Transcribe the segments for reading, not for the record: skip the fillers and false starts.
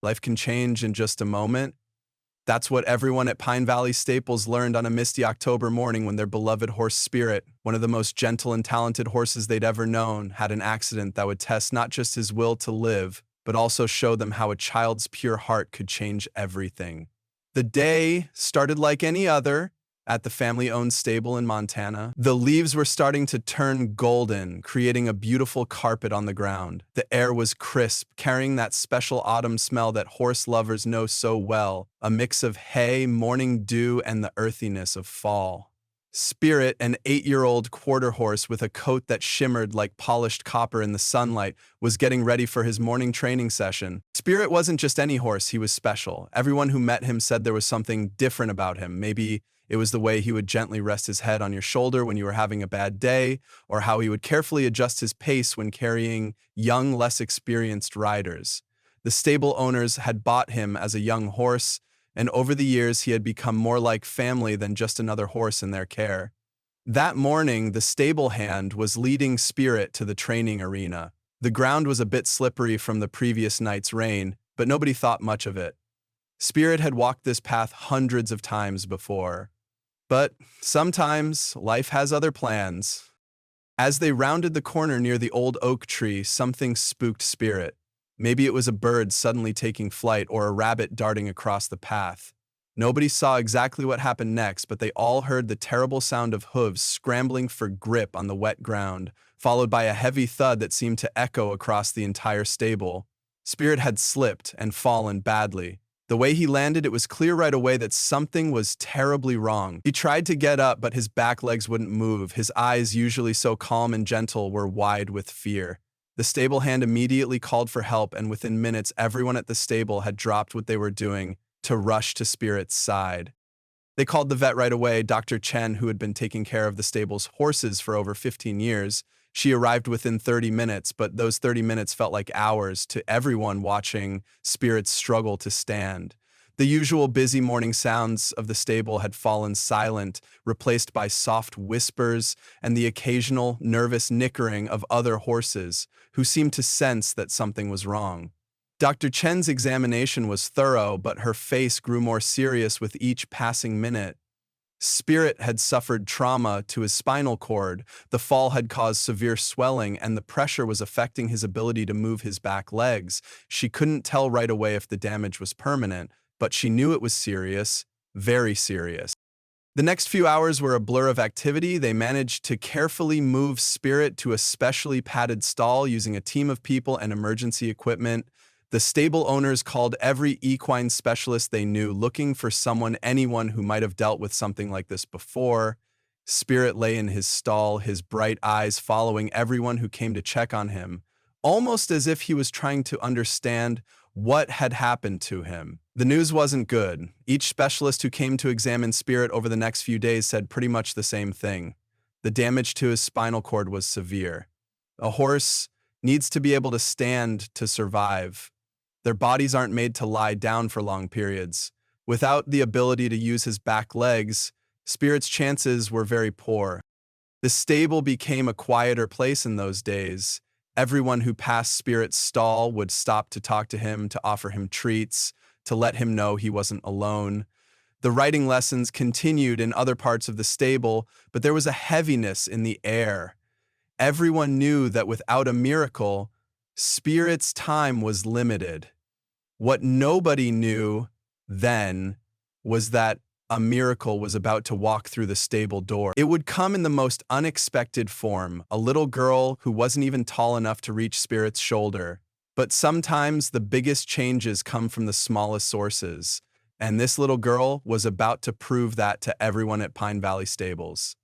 Life can change in just a moment. That's what everyone at Pine Valley Stables learned on a misty October morning when their beloved horse Spirit, one of the most gentle and talented horses they'd ever known, had an accident that would test not just his will to live, but also show them how a child's pure heart could change everything. The day started like any other at the family-owned stable in Montana. The leaves were starting to turn golden, creating a beautiful carpet on the ground. The air was crisp, carrying that special autumn smell that horse lovers know so well, a mix of hay, morning dew, and the earthiness of fall. Spirit, an 8-year-old quarter horse with a coat that shimmered like polished copper in the sunlight, was getting ready for his morning training session. Spirit wasn't just any horse, he was special. Everyone who met him said there was something different about him. Maybe it was the way he would gently rest his head on your shoulder when you were having a bad day, or how he would carefully adjust his pace when carrying young, less experienced riders. The stable owners had bought him as a young horse, and over the years he had become more like family than just another horse in their care. That morning, the stable hand was leading Spirit to the training arena. The ground was a bit slippery from the previous night's rain, but nobody thought much of it. Spirit had walked this path hundreds of times before. But sometimes life has other plans. As they rounded the corner near the old oak tree, something spooked Spirit. Maybe it was a bird suddenly taking flight or a rabbit darting across the path. Nobody saw exactly what happened next, but they all heard the terrible sound of hooves scrambling for grip on the wet ground, followed by a heavy thud that seemed to echo across the entire stable. Spirit had slipped and fallen badly. The way he landed, it was clear right away that something was terribly wrong. He tried to get up, but his back legs wouldn't move. His eyes, usually so calm and gentle, were wide with fear. The stable hand immediately called for help, and within minutes, everyone at the stable had dropped what they were doing to rush to Spirit's side. They called the vet right away, Dr. Chen, who had been taking care of the stable's horses for over 15 years. She arrived within 30 minutes, but those 30 minutes felt like hours to everyone watching Spirit's struggle to stand. The usual busy morning sounds of the stable had fallen silent, replaced by soft whispers and the occasional nervous nickering of other horses, who seemed to sense that something was wrong. Dr. Chen's examination was thorough, but her face grew more serious with each passing minute. Spirit had suffered trauma to his spinal cord, the fall had caused severe swelling, and the pressure was affecting his ability to move his back legs. She couldn't tell right away if the damage was permanent, but she knew it was serious, very serious. The next few hours were a blur of activity. They managed to carefully move Spirit to a specially padded stall using a team of people and emergency equipment. The stable owners called every equine specialist they knew, looking for anyone who might have dealt with something like this before. Spirit lay in his stall, his bright eyes following everyone who came to check on him, almost as if he was trying to understand what had happened to him. The news wasn't good. Each specialist who came to examine Spirit over the next few days said pretty much the same thing. The damage to his spinal cord was severe. A horse needs to be able to stand to survive. Their bodies aren't made to lie down for long periods. Without the ability to use his back legs, Spirit's chances were very poor. The stable became a quieter place in those days. Everyone who passed Spirit's stall would stop to talk to him, to offer him treats, to let him know he wasn't alone. The riding lessons continued in other parts of the stable, but there was a heaviness in the air. Everyone knew that without a miracle, Spirit's time was limited. What nobody knew then was that a miracle was about to walk through the stable door. It would come in the most unexpected form, a little girl who wasn't even tall enough to reach Spirit's shoulder. But sometimes the biggest changes come from the smallest sources, and this little girl was about to prove that to everyone at Pine Valley Stables.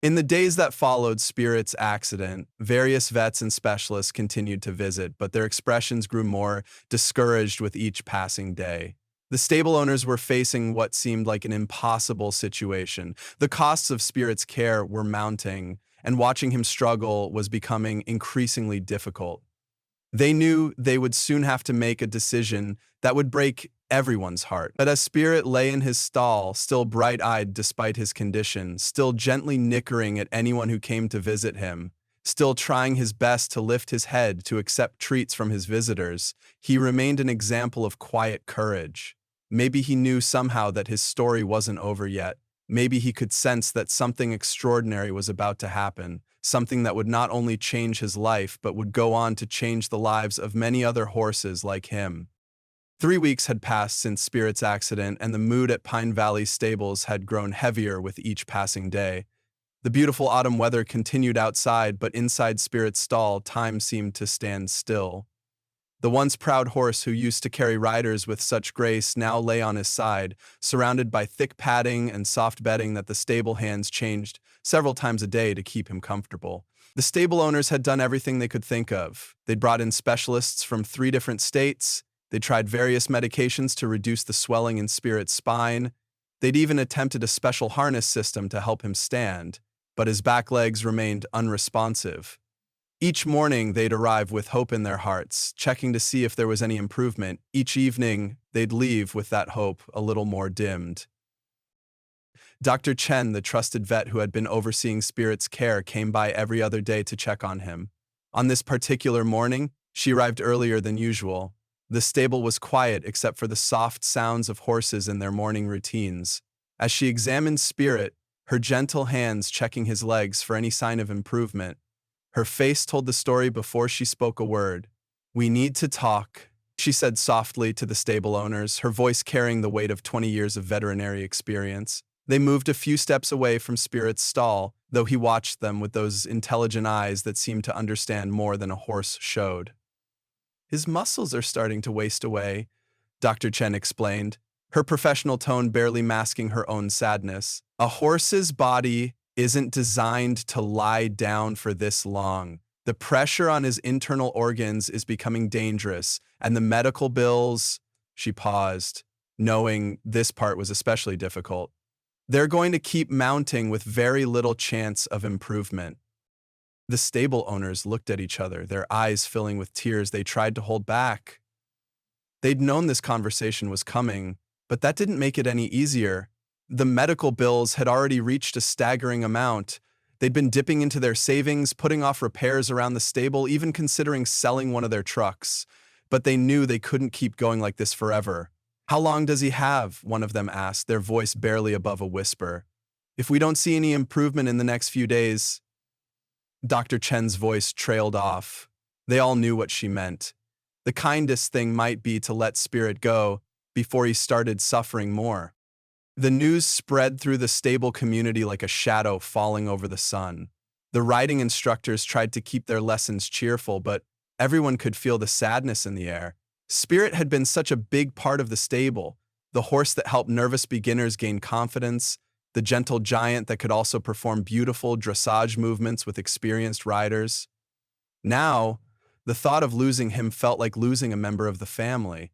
In the days that followed Spirit's accident, various vets and specialists continued to visit, but their expressions grew more discouraged with each passing day. The stable owners were facing what seemed like an impossible situation. The costs of Spirit's care were mounting, and watching him struggle was becoming increasingly difficult. They knew they would soon have to make a decision that would break everyone's heart. But as Spirit lay in his stall, still bright-eyed despite his condition, still gently nickering at anyone who came to visit him, Still trying his best to lift his head to accept treats from his visitors, he remained an example of quiet courage. Maybe he knew somehow that his story wasn't over yet. Maybe he could sense that something extraordinary was about to happen, something that would not only change his life but would go on to change the lives of many other horses like him. 3 weeks had passed since Spirit's accident, and the mood at Pine Valley stables had grown heavier with each passing day. The beautiful autumn weather continued outside, but inside Spirit's stall, time seemed to stand still. The once proud horse who used to carry riders with such grace now lay on his side, surrounded by thick padding and soft bedding that the stable hands changed several times a day to keep him comfortable. The stable owners had done everything they could think of. They'd brought in specialists from 3 different states. They tried various medications to reduce the swelling in Spirit's spine. They'd even attempted a special harness system to help him stand, but his back legs remained unresponsive. Each morning, they'd arrive with hope in their hearts, checking to see if there was any improvement. Each evening, they'd leave with that hope a little more dimmed. Dr. Chen, the trusted vet who had been overseeing Spirit's care, came by every other day to check on him. On this particular morning, she arrived earlier than usual. The stable was quiet except for the soft sounds of horses in their morning routines. As she examined Spirit, her gentle hands checking his legs for any sign of improvement, her face told the story before she spoke a word. "We need to talk," she said softly to the stable owners, her voice carrying the weight of 20 years of veterinary experience. They moved a few steps away from Spirit's stall, though he watched them with those intelligent eyes that seemed to understand more than a horse showed. "His muscles are starting to waste away," Dr. Chen explained, her professional tone barely masking her own sadness. "A horse's body isn't designed to lie down for this long. The pressure on his internal organs is becoming dangerous, and the medical bills—" She paused, knowing this part was especially difficult. "They're going to keep mounting with very little chance of improvement." The stable owners looked at each other, their eyes filling with tears they tried to hold back. They'd known this conversation was coming, but that didn't make it any easier. The medical bills had already reached a staggering amount. They'd been dipping into their savings, putting off repairs around the stable, even considering selling one of their trucks. But they knew they couldn't keep going like this forever. "How long does he have?" one of them asked, their voice barely above a whisper. "If we don't see any improvement in the next few days—" Dr. Chen's voice trailed off. They all knew what she meant. The kindest thing might be to let Spirit go before he started suffering more. The news spread through the stable community like a shadow falling over the sun. The riding instructors tried to keep their lessons cheerful, but everyone could feel the sadness in the air. Spirit had been such a big part of the stable, the horse that helped nervous beginners gain confidence, the gentle giant that could also perform beautiful dressage movements with experienced riders. Now, the thought of losing him felt like losing a member of the family.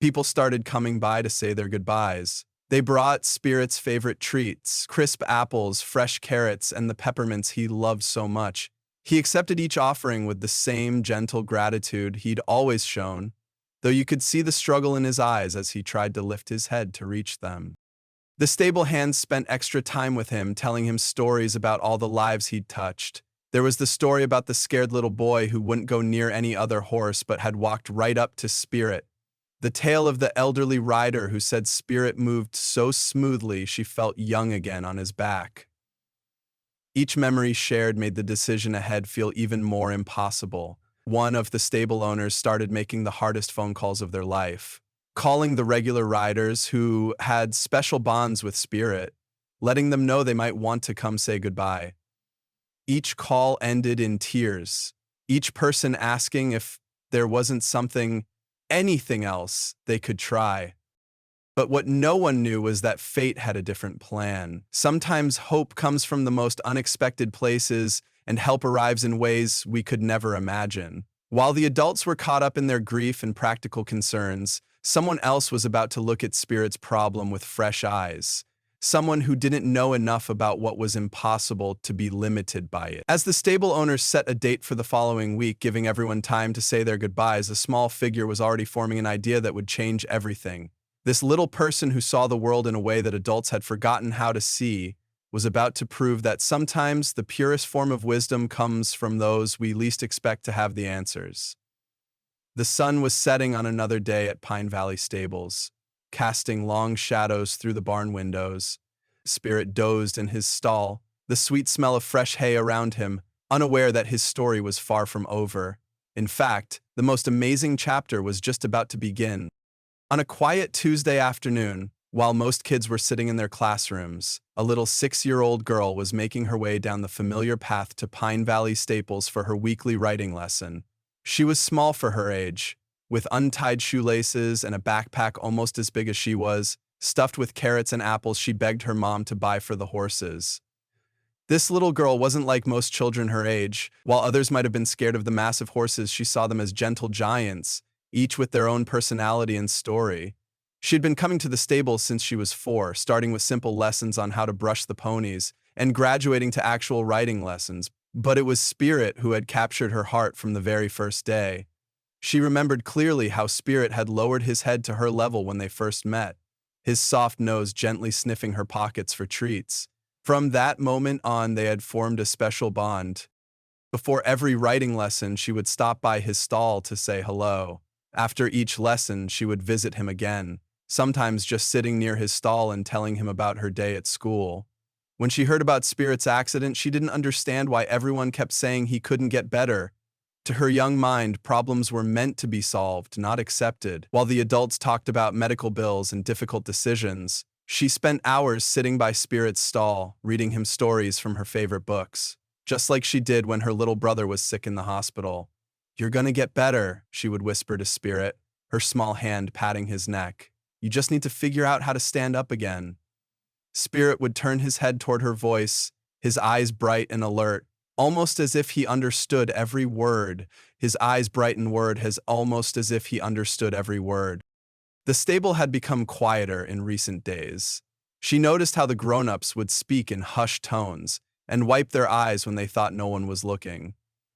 People started coming by to say their goodbyes. They brought Spirit's favorite treats, crisp apples, fresh carrots, and the peppermints he loved so much. He accepted each offering with the same gentle gratitude he'd always shown, though you could see the struggle in his eyes as he tried to lift his head to reach them. The stable hands spent extra time with him, telling him stories about all the lives he'd touched. There was the story about the scared little boy who wouldn't go near any other horse but had walked right up to Spirit. The tale of the elderly rider who said Spirit moved so smoothly she felt young again on his back. Each memory shared made the decision ahead feel even more impossible. One of the stable owners started making the hardest phone calls of their life, calling the regular riders who had special bonds with Spirit, letting them know they might want to come say goodbye. Each call ended in tears, each person asking if there wasn't anything else they could try. But what no one knew was that fate had a different plan. Sometimes hope comes from the most unexpected places, and help arrives in ways we could never imagine. While the adults were caught up in their grief and practical concerns, someone else was about to look at Spirit's problem with fresh eyes. Someone who didn't know enough about what was impossible to be limited by it. As the stable owners set a date for the following week, giving everyone time to say their goodbyes, a small figure was already forming an idea that would change everything. This little person who saw the world in a way that adults had forgotten how to see was about to prove that sometimes the purest form of wisdom comes from those we least expect to have the answers. The sun was setting on another day at Pine Valley Stables, casting long shadows through the barn windows. Spirit dozed in his stall, the sweet smell of fresh hay around him, unaware that his story was far from over. In fact, the most amazing chapter was just about to begin. On a quiet Tuesday afternoon, while most kids were sitting in their classrooms, a little 6-year-old girl was making her way down the familiar path to Pine Valley Staples for her weekly writing lesson. She was small for her age, with untied shoelaces and a backpack almost as big as she was, stuffed with carrots and apples she begged her mom to buy for the horses. This little girl wasn't like most children her age. While others might have been scared of the massive horses, she saw them as gentle giants, each with their own personality and story. She had been coming to the stables since she was 4, starting with simple lessons on how to brush the ponies, and graduating to actual riding lessons. But it was Spirit who had captured her heart from the very first day. She remembered clearly how Spirit had lowered his head to her level when they first met, his soft nose gently sniffing her pockets for treats. From that moment on, they had formed a special bond. Before every writing lesson, she would stop by his stall to say hello. After each lesson, she would visit him again, sometimes just sitting near his stall and telling him about her day at school. When she heard about Spirit's accident, she didn't understand why everyone kept saying he couldn't get better. To her young mind, problems were meant to be solved, not accepted. While the adults talked about medical bills and difficult decisions, she spent hours sitting by Spirit's stall, reading him stories from her favorite books, just like she did when her little brother was sick in the hospital. "You're gonna get better," she would whisper to Spirit, her small hand patting his neck. "You just need to figure out how to stand up again." Spirit would turn his head toward her voice, his eyes bright and alert, almost as if he understood every word. His eyes bright and word as almost as if he understood every word. The stable had become quieter in recent days. She noticed how the grown-ups would speak in hushed tones and wipe their eyes when they thought no one was looking.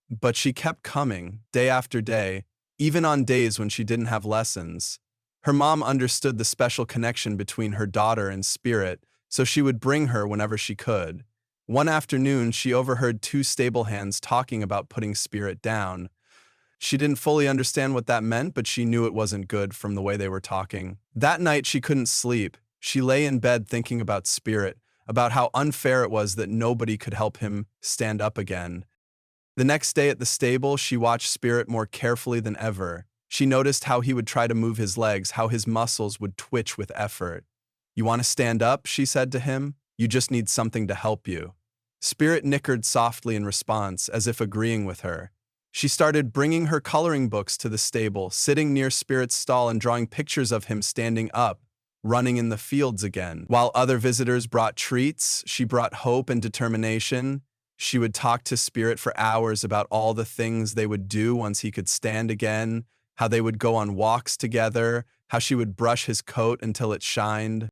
But she kept coming, day after day, even on days when she didn't have lessons. Her mom understood the special connection between her daughter and Spirit, so she would bring her whenever she could. One afternoon, she overheard 2 stable hands talking about putting Spirit down. She didn't fully understand what that meant, but she knew it wasn't good from the way they were talking. That night, she couldn't sleep. She lay in bed thinking about Spirit, about how unfair it was that nobody could help him stand up again. The next day at the stable, she watched Spirit more carefully than ever. She noticed how he would try to move his legs, how his muscles would twitch with effort. "You want to stand up?" she said to him. "You just need something to help you." Spirit nickered softly in response, as if agreeing with her. She started bringing her coloring books to the stable, sitting near Spirit's stall and drawing pictures of him standing up, running in the fields again. While other visitors brought treats, she brought hope and determination. She would talk to Spirit for hours about all the things they would do once he could stand again, how they would go on walks together, how she would brush his coat until it shined.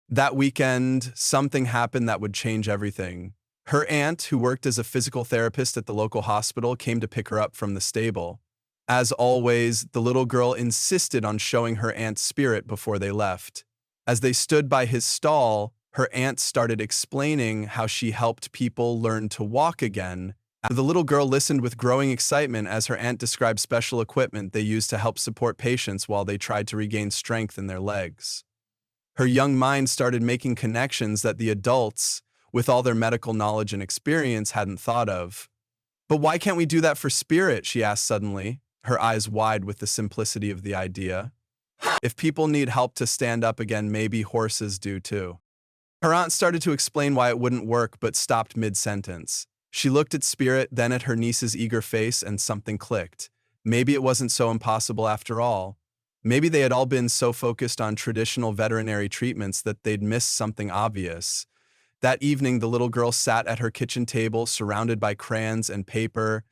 That weekend, something happened that would change everything. Her aunt, who worked as a physical therapist at the local hospital, came to pick her up from the stable. As always, the little girl insisted on showing her aunt Spirit before they left. As they stood by his stall, her aunt started explaining how she helped people learn to walk again. The little girl listened with growing excitement as her aunt described special equipment they used to help support patients while they tried to regain strength in their legs. Her young mind started making connections that the adults, with all their medical knowledge and experience, hadn't thought of. "But why can't we do that for Spirit?" she asked suddenly, her eyes wide with the simplicity of the idea. "If people need help to stand up again, maybe horses do too." Her aunt started to explain why it wouldn't work, but stopped mid-sentence. She looked at Spirit, then at her niece's eager face, and something clicked. Maybe it wasn't so impossible after all. Maybe they had all been so focused on traditional veterinary treatments that they'd missed something obvious. That evening, the little girl sat at her kitchen table, surrounded by crayons and paper,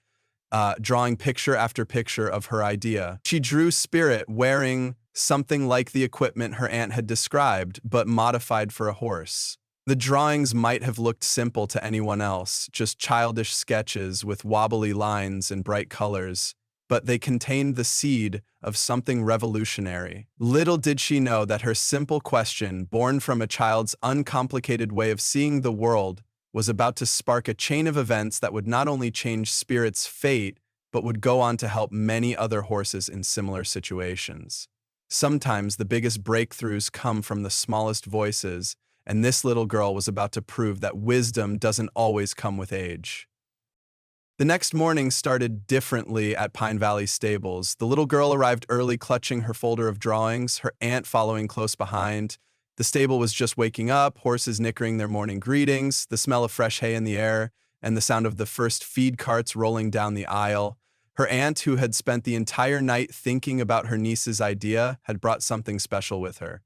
drawing picture after picture of her idea. She drew Spirit wearing something like the equipment her aunt had described, but modified for a horse. The drawings might have looked simple to anyone else, just childish sketches with wobbly lines and bright colors. but they contained the seed of something revolutionary. Little did she know that her simple question, born from a child's uncomplicated way of seeing the world, was about to spark a chain of events that would not only change Spirit's fate, but would go on to help many other horses in similar situations. Sometimes the biggest breakthroughs come from the smallest voices, and this little girl was about to prove that wisdom doesn't always come with age. The next morning started differently at Pine Valley Stables. The little girl arrived early, clutching her folder of drawings, her aunt following close behind. The stable was just waking up, horses nickering their morning greetings, the smell of fresh hay in the air, and the sound of the first feed carts rolling down the aisle. Her aunt, who had spent the entire night thinking about her niece's idea, had brought something special with her.